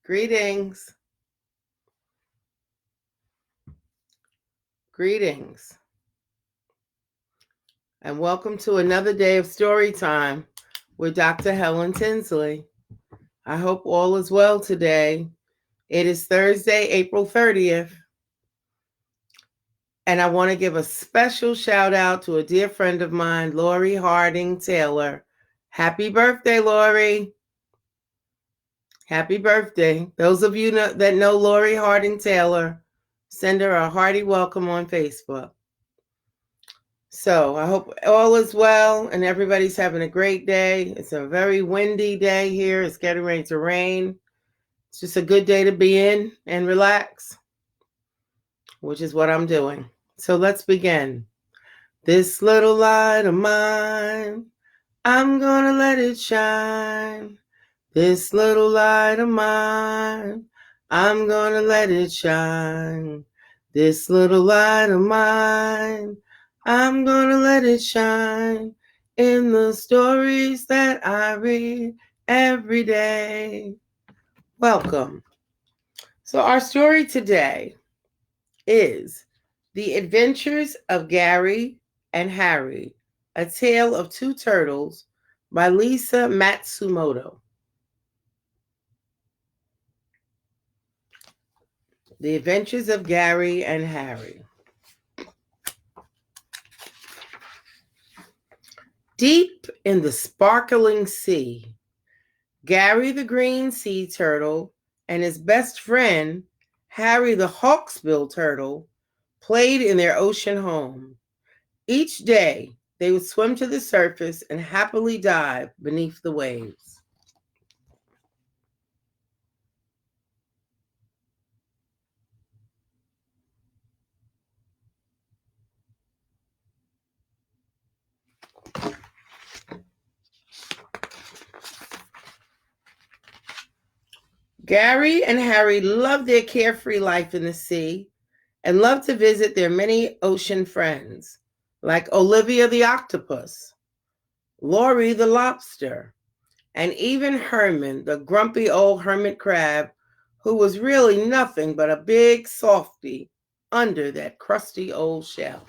Greetings. Greetings. And welcome to another day of Storytime with Dr. Helen Tinsley. I hope all is well today. It is Thursday, April 30th. And I want to give a special shout out to a dear friend of mine, Lori Harding Taylor. Happy birthday, Lori. Happy birthday. Those of you that know Lori Harding Taylor, send her a hearty welcome on Facebook. So I hope all is well and everybody's having a great day. It's a very windy day here. It's getting ready to rain. It's just a good day to be in and relax, which is what I'm doing. So let's begin. This little light of mine, I'm gonna let it shine. This little light of mine, I'm gonna let it shine. This little light of mine, I'm gonna let it shine in the stories that I read every day. Welcome. So our story today is The Adventures of Gary and Harry, A Tale of Two Turtles by Lisa Matsumoto. The Adventures of Gary and Harry. Deep in the sparkling sea, Gary the green sea turtle and his best friend, Harry the hawksbill turtle, played in their ocean home. Each day, they would swim to the surface and happily dive beneath the waves. Gary and Harry loved their carefree life in the sea and loved to visit their many ocean friends, like Olivia the octopus, Laurie the lobster, and even Herman, the grumpy old hermit crab, who was really nothing but a big softy under that crusty old shell.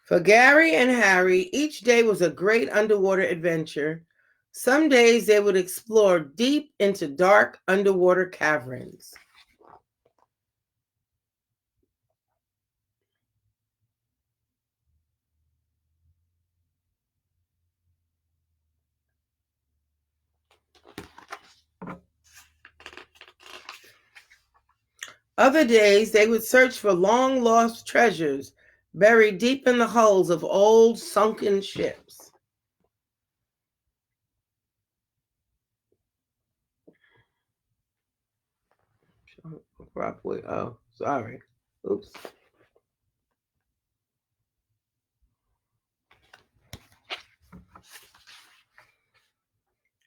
For Gary and Harry, each day was a great underwater adventure. Some days they would explore deep into dark underwater caverns. Other days they would search for long lost treasures buried deep in the hulls of old sunken ships. Oh, sorry. Oops.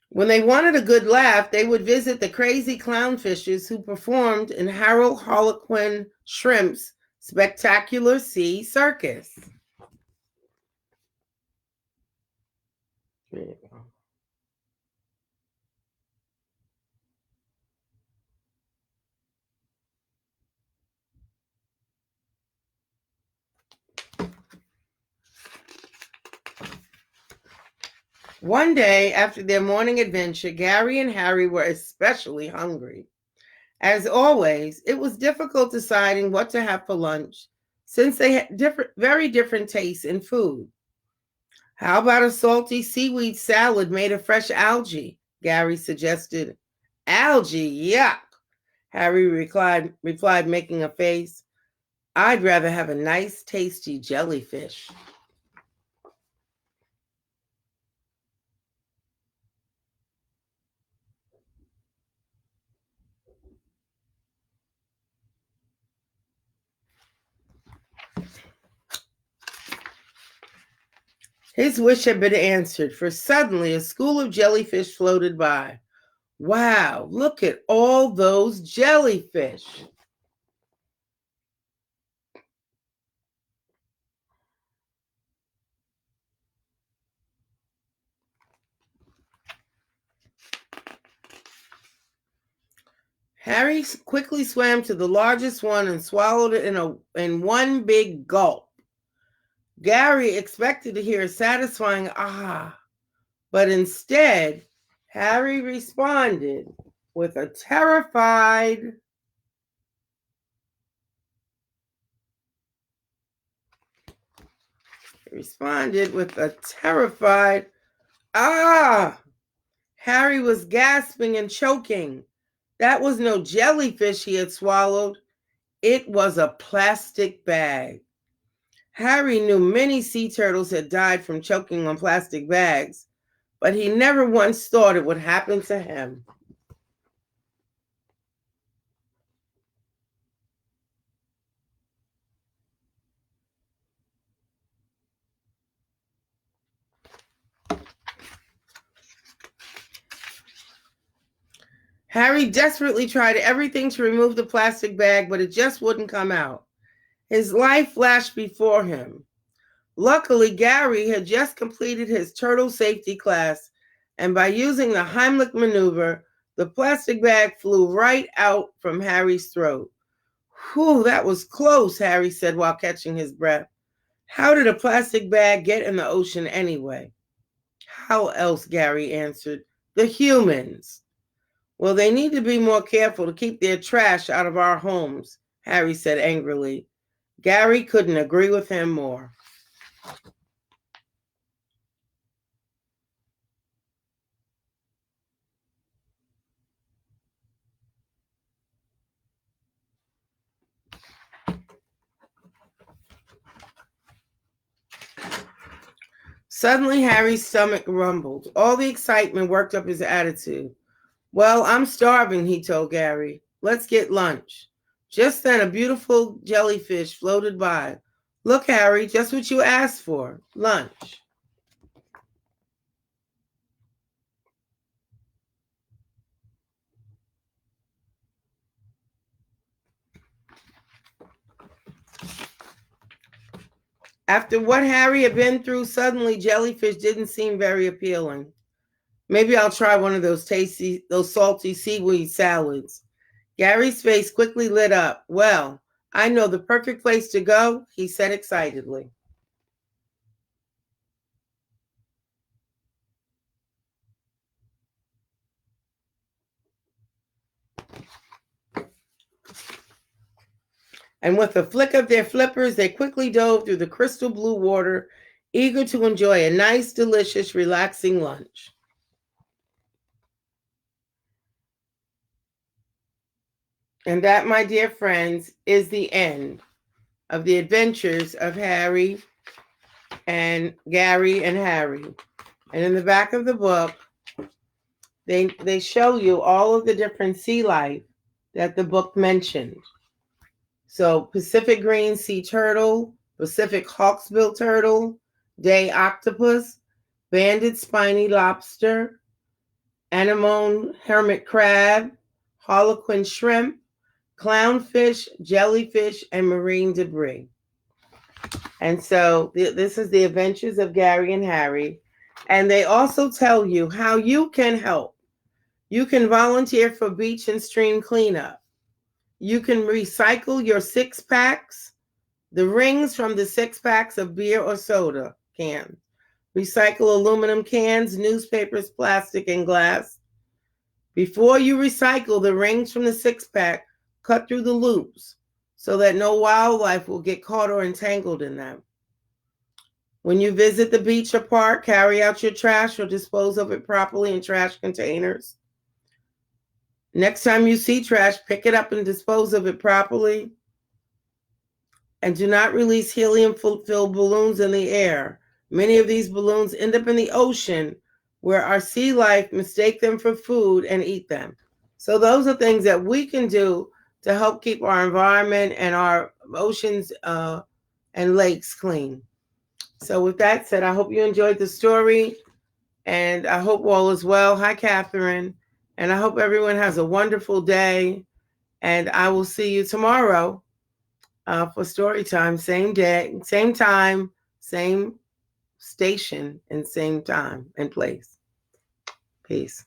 When they wanted a good laugh, they would visit the crazy clownfishers who performed in Harold Harlequin Shrimp's Spectacular Sea Circus. There you go. One day, after their morning adventure, Gary and Harry were especially hungry. As always, it was difficult deciding what to have for lunch since they had very different tastes in food. How about a salty seaweed salad made of fresh algae? Gary suggested. Algae, yuck, Harry replied, making a face. I'd rather have a nice, tasty jellyfish. His wish had been answered, for suddenly a school of jellyfish floated by. Wow, look at all those jellyfish. Harry quickly swam to the largest one and swallowed it in one big gulp. Gary expected to hear a satisfying ah, but instead, Harry responded with a terrified ah. Harry was gasping and choking. That was no jellyfish he had swallowed. It was a plastic bag. Harry knew many sea turtles had died from choking on plastic bags, but he never once thought it would happen to him. Harry desperately tried everything to remove the plastic bag, but it just wouldn't come out. His life flashed before him. Luckily, Gary had just completed his turtle safety class, and by using the Heimlich maneuver, the plastic bag flew right out from Harry's throat. Whew, that was close, Harry said while catching his breath. How did a plastic bag get in the ocean anyway? How else, Gary answered. The humans. Well, they need to be more careful to keep their trash out of our homes, Harry said angrily. Gary couldn't agree with him more. Suddenly, Harry's stomach rumbled. All the excitement worked up his attitude. Well, I'm starving, he told Gary. Let's get lunch. Just then, a beautiful jellyfish floated by. Look, Harry, just what you asked for. Lunch. After what Harry had been through, suddenly jellyfish didn't seem very appealing. Maybe I'll try one of those salty seaweed salads. Gary's face quickly lit up. Well, I know the perfect place to go, he said excitedly. And with a flick of their flippers, they quickly dove through the crystal blue water, eager to enjoy a nice, delicious, relaxing lunch. And that, my dear friends, is the end of the adventures of Harry and Gary and Harry. And in the back of the book, they show you all of the different sea life that the book mentioned. So Pacific green sea turtle, Pacific hawksbill turtle, day octopus, banded spiny lobster, anemone hermit crab, harlequin shrimp, clownfish, jellyfish, and marine debris. And so this is the adventures of Gary and Harry. And they also tell you how you can help. You can volunteer for beach and stream cleanup. You can recycle your 6-packs, the rings from the 6-packs of beer or soda cans. Recycle aluminum cans, newspapers, plastic, and glass. Before you recycle the rings from the 6-pack, cut through the loops so that no wildlife will get caught or entangled in them. When you visit the beach or park, carry out your trash or dispose of it properly in trash containers. Next time you see trash, pick it up and dispose of it properly. And do not release helium-filled balloons in the air. Many of these balloons end up in the ocean where our sea life mistake them for food and eat them. So those are things that we can do to help keep our environment and our oceans and lakes clean. So with that said, I hope you enjoyed the story, and I hope all is well. Hi, Catherine. And I hope everyone has a wonderful day. And I will see you tomorrow for story time. Same day, same time, same station, and same time and place. Peace.